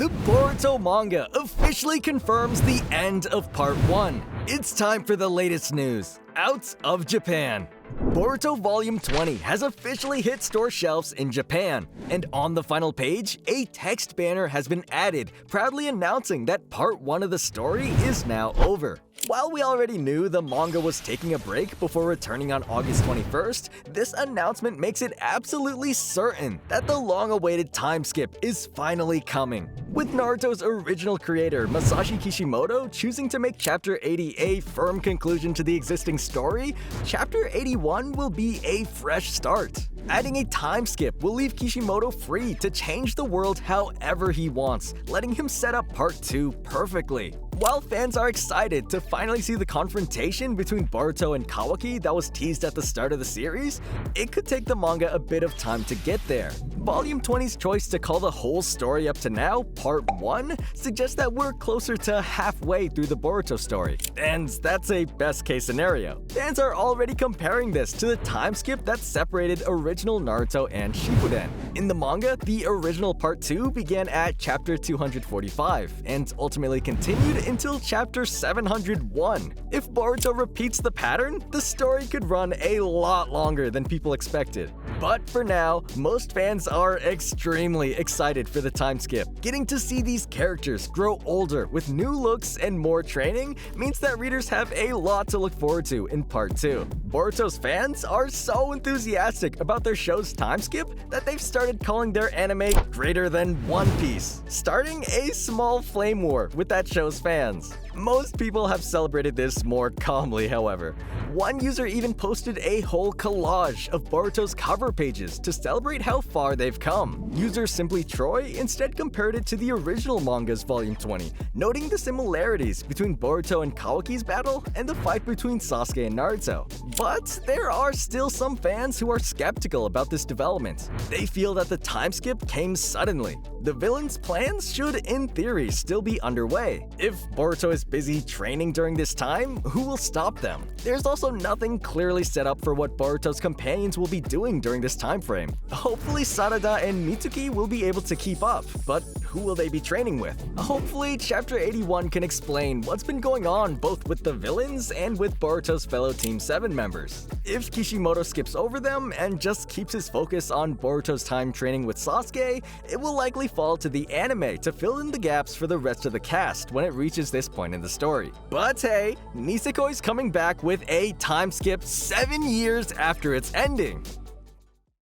The Boruto manga officially confirms the end of Part 1. It's time for the latest news. Out of Japan. Boruto Volume 20 has officially hit store shelves in Japan, and on the final page, a text banner has been added, proudly announcing that Part 1 of the story is now over. While we already knew the manga was taking a break before returning on August 21st, this announcement makes it absolutely certain that the long-awaited time skip is finally coming. With Naruto's original creator, Masashi Kishimoto, choosing to make Chapter 80 a firm conclusion to the existing story, Chapter 81 will be a fresh start. Adding a time skip will leave Kishimoto free to change the world however he wants, letting him set up Part 2 perfectly. While fans are excited to finally see the confrontation between Boruto and Kawaki that was teased at the start of the series, it could take the manga a bit of time to get there. Volume 20's choice to call the whole story up to now Part 1 suggests that we're closer to halfway through the Boruto story, and that's a best-case scenario. Fans are already comparing this to the time skip that separated original Naruto and Shippuden. In the manga, the original Part 2 began at Chapter 245, and ultimately continued until Chapter 701. If Boruto repeats the pattern, the story could run a lot longer than people expected. But for now, most fans are extremely excited for the time skip. Getting to see these characters grow older with new looks and more training means that readers have a lot to look forward to in Part 2. Boruto's fans are so enthusiastic about their show's time skip that they've started calling their anime greater than One Piece, starting a small flame war with that show's fans. Most people have celebrated this more calmly, however. One user even posted a whole collage of Boruto's cover pages to celebrate how far they've come. User Simply Troy instead compared it to the original manga's Volume 20, noting the similarities between Boruto and Kawaki's battle and the fight between Sasuke and Naruto. But there are still some fans who are skeptical about this development. They feel that the time skip came suddenly. The villain's plans should, in theory, still be underway. If Boruto is busy training during this time, who will stop them? There's also nothing clearly set up for what Boruto's companions will be doing during this time frame. Hopefully Sarada and Mitsuki will be able to keep up, but who will they be training with? Hopefully Chapter 81 can explain what's been going on both with the villains and with Boruto's fellow Team 7 members. If Kishimoto skips over them and just keeps his focus on Boruto's time training with Sasuke, it will likely fall to the anime to fill in the gaps for the rest of the cast when it reaches this point in the story. But hey, Nisekoi's coming back with a time skip 7 years after its ending.